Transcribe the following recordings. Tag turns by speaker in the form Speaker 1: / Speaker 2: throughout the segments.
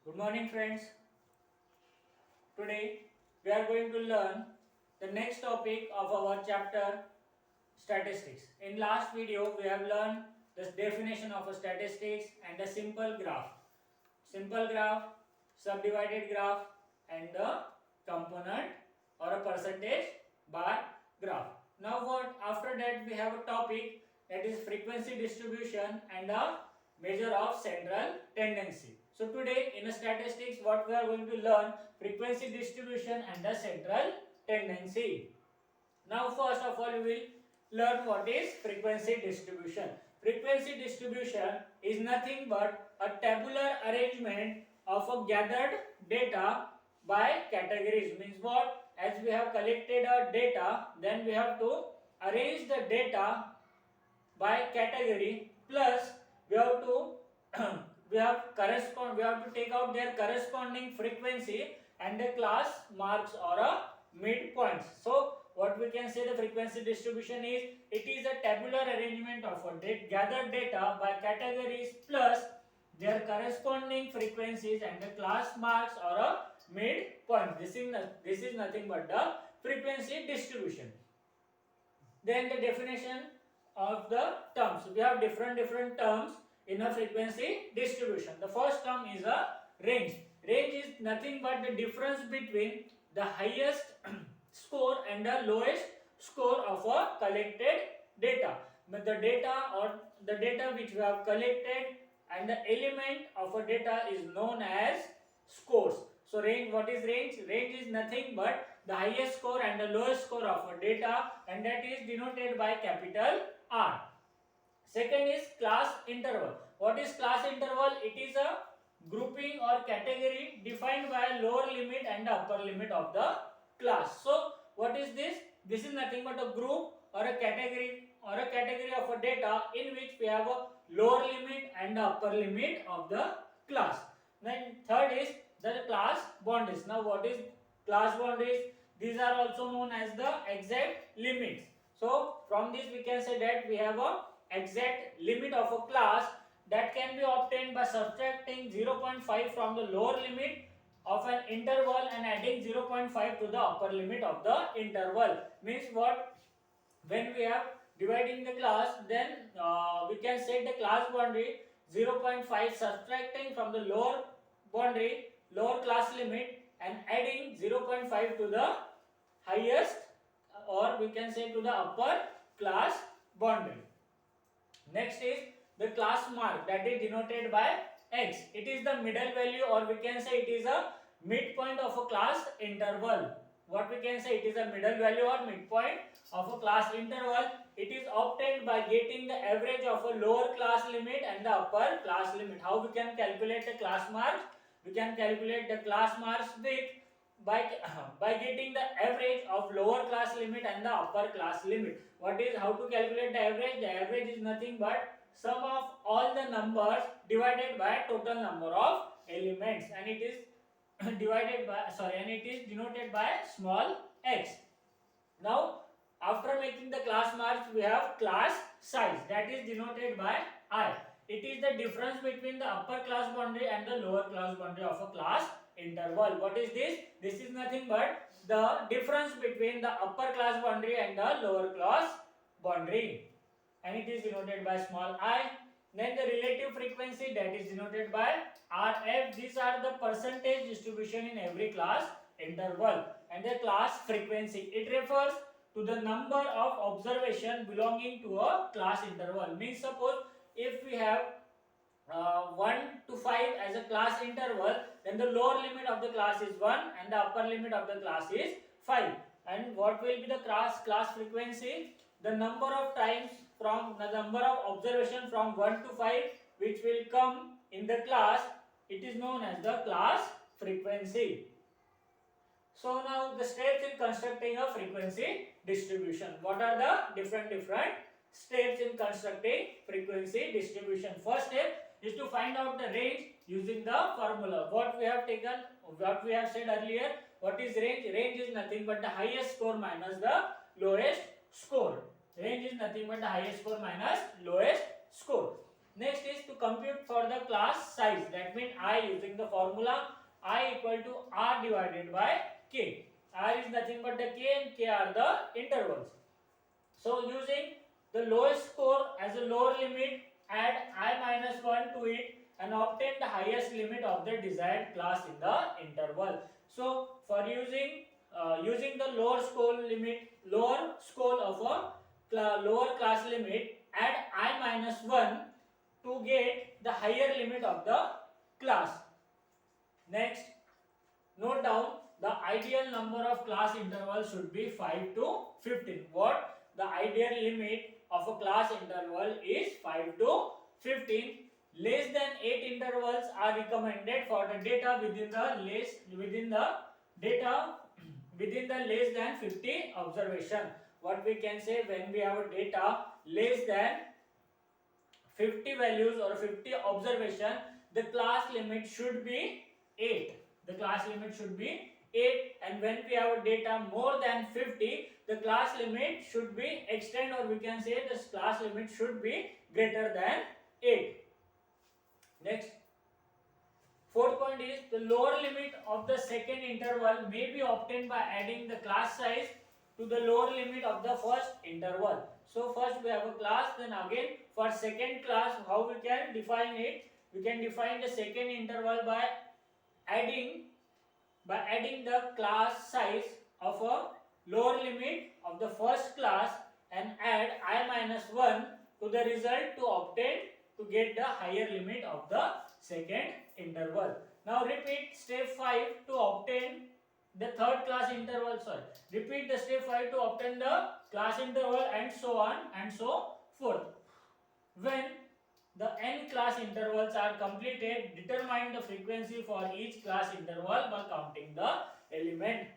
Speaker 1: Good morning, friends. Today we are going to learn the next topic of our chapter statistics. In last video we have learned the definition of a statistics and a simple graph. Simple graph, subdivided graph and the component or a percentage bar graph. Now what after that we have a topic that is frequency distribution and a measure of central tendency. So today in a statistics what we are going to learn frequency distribution and the central tendency. Now first of all we will learn what is frequency distribution. Frequency distribution is nothing but a tabular arrangement of a gathered data by categories. Means what? As we have collected a data, then we have to arrange the data by category, plus we have to we have to take out their corresponding frequency and the class marks or a midpoints. So what we can say the frequency distribution is, it is a tabular arrangement of a gathered data by categories plus their corresponding frequencies and the class marks or a midpoint. This is nothing but the frequency distribution. Then the definition of the terms. We have different terms in a frequency distribution. The first term is a range. Range is nothing but the difference between the highest score and the lowest score of a collected data. But the data which we have collected and the element of a data is known as scores. So range, what is range? Range is nothing but the highest score and the lowest score of a data, and that is denoted by capital R. Second is class interval. What is class interval? It is a grouping or category defined by a lower limit and the upper limit of the class. So what is this? This is nothing but a group or a category of a data in which we have a lower limit and the upper limit of the class. Then third is the class boundaries. Now what is class boundaries? These are also known as the exact limits. So from this we can say that we have a exact limit of a class that can be obtained by subtracting 0.5 from the lower limit of an interval and adding 0.5 to the upper limit of the interval. Means what? When we have dividing the class, then we can set the class boundary 0.5 subtracting from the lower class limit and adding 0.5 to the highest, or we can say to the upper class boundary. Next is the class mark, that is denoted by X. It is the middle value, or we can say it is a midpoint of a class interval. What we can say, it is a middle value or midpoint of a class interval. It is obtained by getting the average of a lower class limit and the upper class limit. How we can calculate the class marks? We can calculate the class marks with by getting the average of lower class limit and the upper class limit. What is, how to calculate the average? The average is nothing but sum of all the numbers divided by total number of elements, and it is denoted by small x. Now after making the class marks, we have class size, that is denoted by I. It is the difference between the upper class boundary and the lower class boundary of a class interval. What is this? This is nothing but the difference between the upper class boundary and the lower class boundary, and it is denoted by small I. Then the relative frequency, that is denoted by RF. These are the percentage distribution in every class interval. And the class frequency, it refers to the number of observation belonging to a class interval. Means suppose if we have 1 to 5 as a class interval, then the lower limit of the class is 1 and the upper limit of the class is 5. And what will be the class frequency? The number of times from the number of observation from 1 to 5 which will come in the class, it is known as the class frequency. So now the steps in constructing a frequency distribution. What are the different steps in constructing frequency distribution? First step is to find out the range using the formula. What we have said earlier, what is range? Range is nothing but the highest score minus the lowest score. Range is nothing but the highest score minus lowest score. Next is to compute for the class size. That means I using the formula I equal to R divided by K. R is nothing but the K and K are the intervals. So using the lowest score as a lower limit, add I minus 1 to it and obtain the highest limit of the desired class in the interval. So for using the lower score of a lower class limit, add I minus 1 to get the higher limit of the class. Next, note down the ideal number of class intervals should be 5 to 15. What? The ideal limit of a class interval is 5 to 15. Less than 8 intervals are recommended for the data within the less than 50 observation. What we can say, when we have data less than 50 values or 50 observation, the class limit should be 8. The class limit should be 8, and when we have data more than 50, the class limit should be extend, or we can say the class limit should be greater than 8. Next, fourth point is the lower limit of the second interval may be obtained by adding the class size to the lower limit of the first interval. So first we have a class, then again for second class, how we can define it? We can define the second interval by adding the class size of a lower limit of the first class and add I minus 1 to the result to get the higher limit of the second interval. Now repeat step 5 to obtain the third class interval. Repeat the step 5 to obtain the class interval, and so on and so forth. When the n class intervals are completed, determine the frequency for each class interval by counting the element.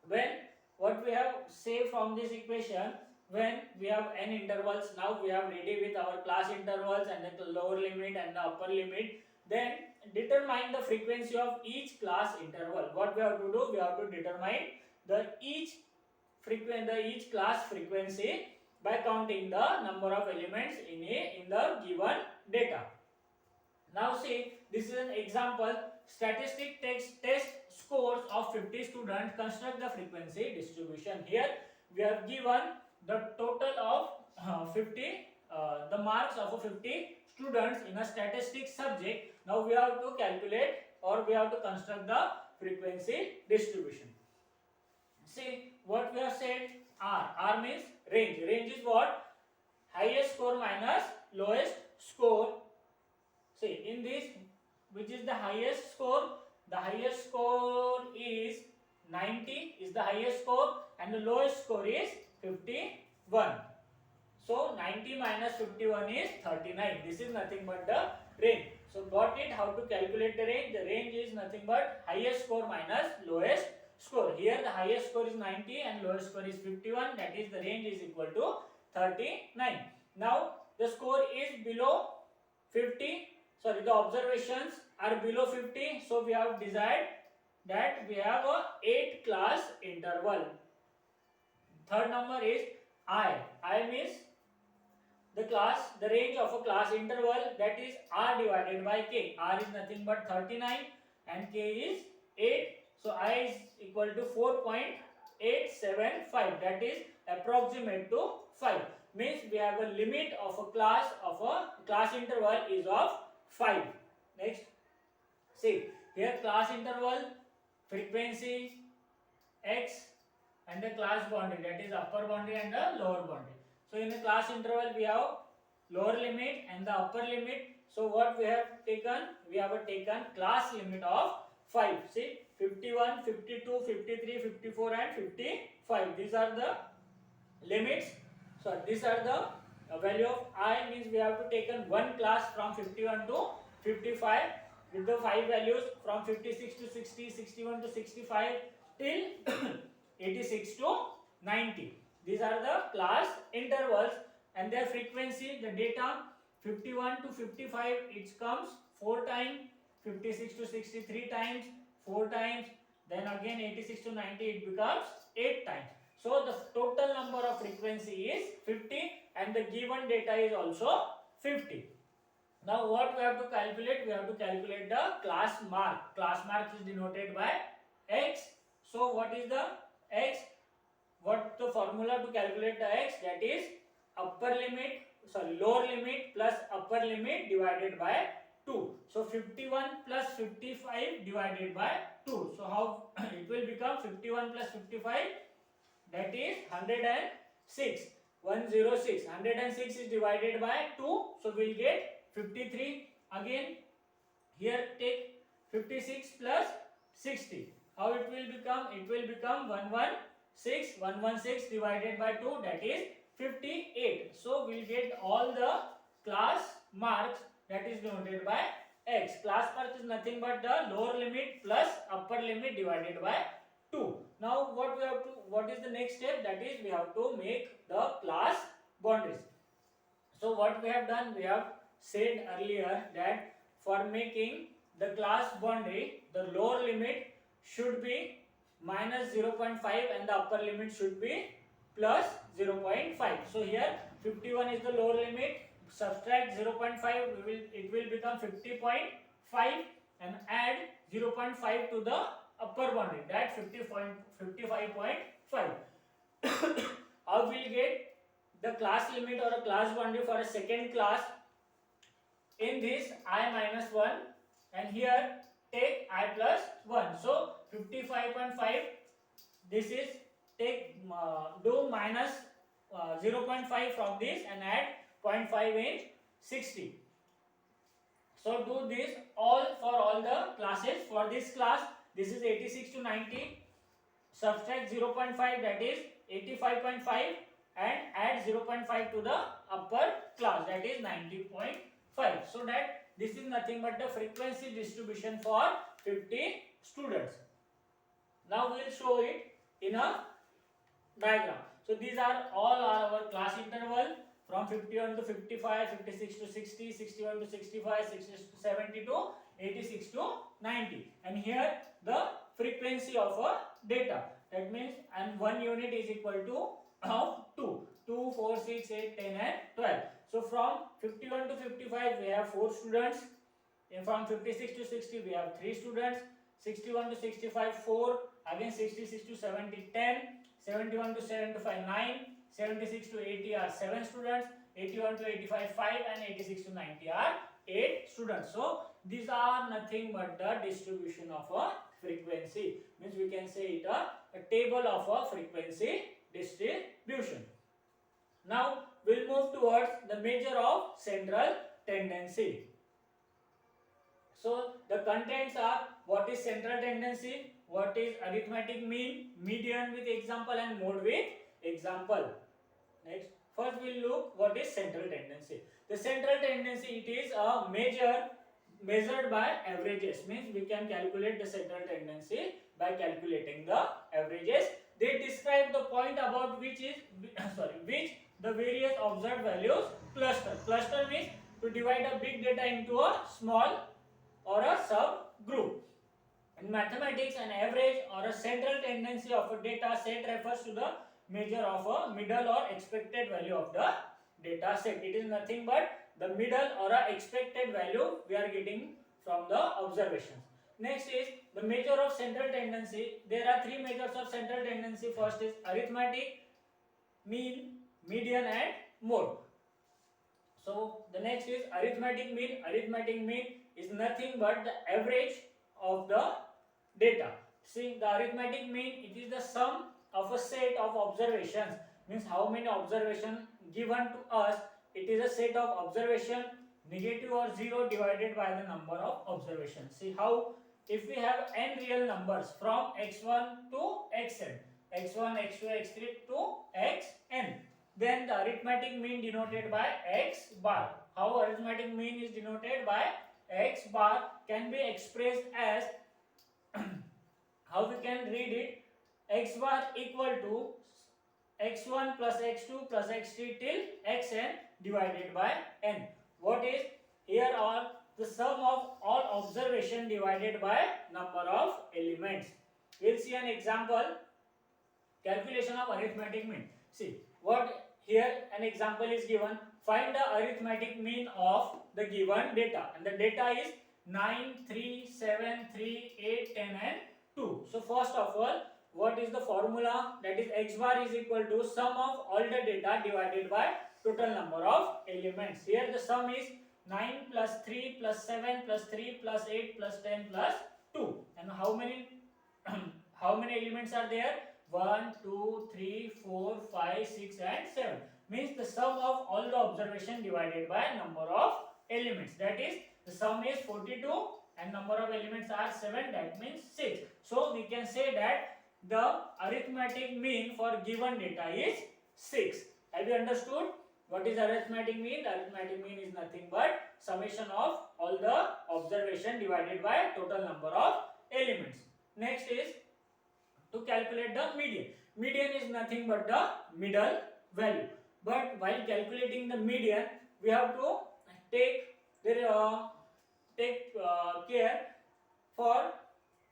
Speaker 1: When what we have say from this equation, when we have n intervals, now we have ready with our class intervals and the lower limit and the upper limit, then determine the frequency of each class interval. What we have to do? We have to determine each class frequency by counting the number of elements in the given data. Now see, this is an example. Statistic test scores of 50 students. Construct the frequency distribution. Here we have given the total of 50, the marks of 50 students in a statistics subject. Now we have to calculate, or we have to construct the frequency distribution. See what we have said. R means range. Range is what? Highest score minus lowest score. See, in this, which is the highest score? The highest score is 90 is the highest score, and the lowest score is 51. So 90 minus 51 is 39. This is nothing but the range. So got it? How to calculate the range? The range is nothing but highest score minus lowest score. Here the highest score is 90 and lowest score is 51. That is, the range is equal to 39. Now the score is below 50. Sorry, the observations are below 50. So we have desired that we have a 8 class interval. Third number is I. I means the range of a class interval, that is R divided by K. R is nothing but 39 and K is 8. So I is equal to 4.875. That is approximate to 5. Means we have a limit of a class interval is of 5. Next, see here class interval, frequency, x, and the class boundary, that is upper boundary and the lower boundary. So in the class interval we have lower limit and the upper limit. So what we have taken? We have taken class limit of 5. See, 51, 52, 53, 54 and 55. These are the limits. So these are the value of I, means we have to taken one class from 51 to 55 with the 5 values from 56 to 60, 61 to 65 till 86 to 90. These are the class intervals, and their frequency, the data 51 to 55, it comes 4 times, 56 to 63 times, 4 times, then again 86 to 90 it becomes 8 times. So the total number of frequency is 50 and the given data is also 50. Now what we have to calculate? We have to calculate the class mark. Class mark is denoted by x. So what is the x? What the formula to calculate the x? That is lower limit plus upper limit divided by 2. So 51 plus 55 divided by 2. So how it will become? 51 plus 55, that is 106. 106. 106 is divided by 2. So we'll get 53. Again here take 56 plus 60. How it will become? It will become 116. 116 divided by 2, that is 58. So we'll get all the class marks, that is denoted by x. Class mark is nothing but the lower limit plus upper limit divided by 2. Now what is the next step? That is we have to make the class boundaries. So what we have done, we have said earlier that for making the class boundary, the lower limit should be minus 0.5 and the upper limit should be plus 0.5. So here 51 is the lower limit, subtract 0.5, it will become 50.5 and add 0.5 to the upper boundary, that 55.5. How will get the class limit or a class boundary for a second class? In this I minus 1 and here take I plus 1. So 55.5, this is take do minus 0.5 from this and add 0.5 in 60. So do this all for all the classes. For this class, this is 86 to 90. Subtract 0.5, that is 85.5 and add 0.5 to the upper class, that is 90.5. So that this is nothing but the frequency distribution for 50 students. Now we will show it in a diagram. So these are all our class interval from 51 to 55, 56 to 60, 61 to 65, 60 to 70 to 86 to 90. And here the frequency of a data. That means and 1 unit is equal to of 2, 4, 6, 8, 10 and 12. So from 51 to 55 we have 4 students. And from 56 to 60 we have 3 students. 61 to 65 4. Again 66 to 70 10. 71 to 75 9. 76 to 80 are 7 students. 81 to 85 5 and 86 to 90 are 8 students. So these are nothing but the distribution of a frequency. Means we can say it a table of a frequency distribution. Now we'll move towards the measure of central tendency. So the contents are what is central tendency, what is arithmetic mean, median with example and mode with example. Next, first we'll look what is central tendency. The central tendency, it is a measure measured by averages. Means we can calculate the central tendency by calculating the averages. They describe the point about which is which the various observed values cluster. Cluster means to divide a big data into a small or a subgroup. In mathematics, an average or a central tendency of a data set refers to the measure of a middle or expected value of the data set. It is nothing but the middle or a expected value we are getting from the observations. Next is the measure of central tendency. There are 3 measures of central tendency. First is arithmetic, mean, median and mode. So the next is arithmetic mean. Arithmetic mean is nothing but the average of the data. See, the arithmetic mean, it is the sum of a set of observations. Means how many observations given to us. It is a set of observation, negative or 0 divided by the number of observations. See how, if we have n real numbers from x1 to xn, x1, x2, x3 to xn, then the arithmetic mean denoted by x bar. How arithmetic mean is denoted by x bar can be expressed as how we can read it, x bar equal to x1 plus x2 plus x3 till xn divided by n. What is here are the sum of all observation divided by number of elements. We'll see an example calculation of arithmetic mean. See what here an example is given. find the arithmetic mean of the given data, and the data is 9, 3, 7, 3, 8, 10 and 2. So first of all, what is the formula? That is x bar is equal to sum of all the data divided by total number of elements. Here the sum is 9 plus 3 plus 7 plus 3 plus 8 plus 10 plus 2. And how many how many elements are there? 1, 2, 3, 4, 5, 6 and 7. Means the sum of all the observation divided by number of elements. That is, the sum is 42 and number of elements are 7. That means 6. So we can say that the arithmetic mean for given data is 6. Have you understood what is arithmetic mean? Arithmetic mean is nothing but summation of all the observation divided by total number of elements. Next is to calculate the median. Median is nothing but the middle value. But while calculating the median, we have to take care for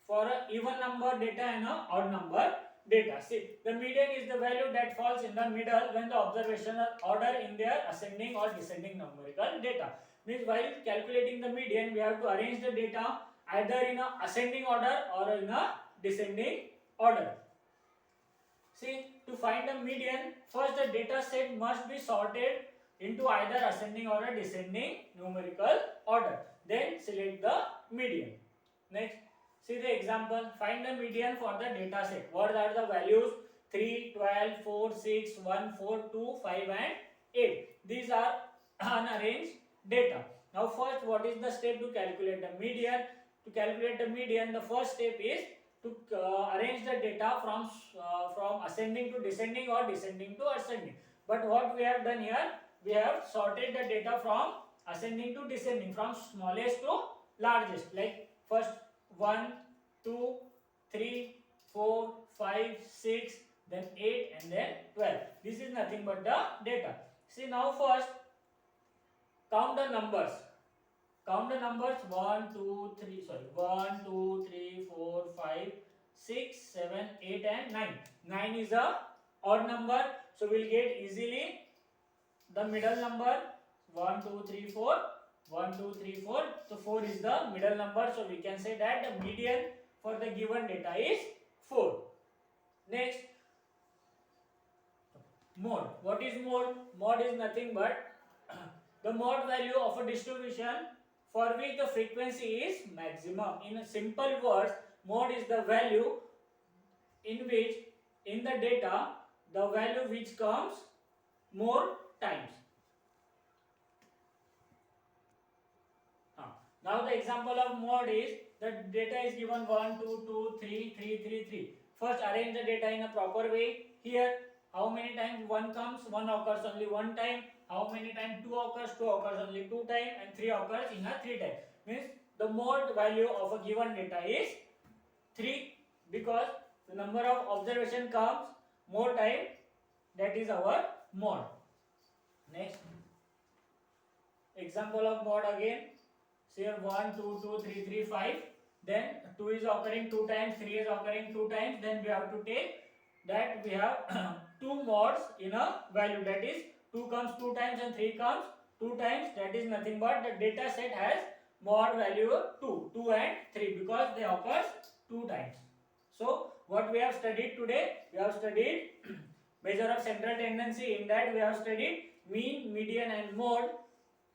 Speaker 1: a even number data and a odd number data. See, the median is the value that falls in the middle when the observation are ordered in their ascending or descending numerical data. Means while calculating the median, we have to arrange the data either in a ascending order or in a descending order. See, to find the median, first the data set must be sorted into either ascending or a descending numerical order. Then select the median. Next, see the example. Find the median for the data set. What are the values? 3, 12, 4, 6, 1, 4, 2, 5 and 8. These are unarranged data. Now first, what is the step to calculate the median? To calculate the median, the first step is to arrange the data from ascending to descending or descending to ascending. But what we have done here, we have sorted the data from ascending to descending, from smallest to largest. Like first 1, 2, 3, 4, 5, 6, then 8 and then 12. This is nothing but the data. See, now first count the numbers. Count the numbers 1, 2, 3, 4, 5, 6, 7, 8 and 9. 9 is a odd number. So we will get easily the middle number 1, 2, 3, 4. 1, 2, 3, 4. So 4 is the middle number. So we can say that the median for the given data is 4. Next, mode. What is mode? Mode is nothing but the mode value of a distribution for which the frequency is maximum. In a simple words, mode is the value in which in the data the value which comes more times. Now the example of mode is the data is given 1, 2, 2, 3, 3, 3, 3. First arrange the data in a proper way. Here how many times 1 comes? 1 occurs only 1 time. How many times 2 occurs? 2 occurs only 2 times, and 3 occurs in a 3 times. Means the mode value of a given data is 3 because the number of observation comes more time. That is our mode. Next example of mode again. Here 1, 2, 2, 3, 3, 5. Then 2 is occurring 2 times, 3 is occurring 2 times. Then we have to take that we have 2 modes in a value. That is 2 comes 2 times and 3 comes 2 times. That is nothing but the data set has mode value 2 and 3 because they occur 2 times. So what we have studied today, we have studied measure of central tendency. In that we have studied mean, median and mode.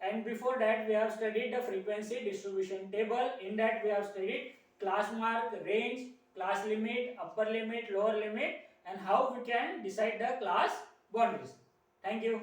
Speaker 1: And before that we have studied the frequency distribution table. In that we have studied class mark, range, class limit, upper limit, lower limit, and how we can decide the class boundaries. Thank you.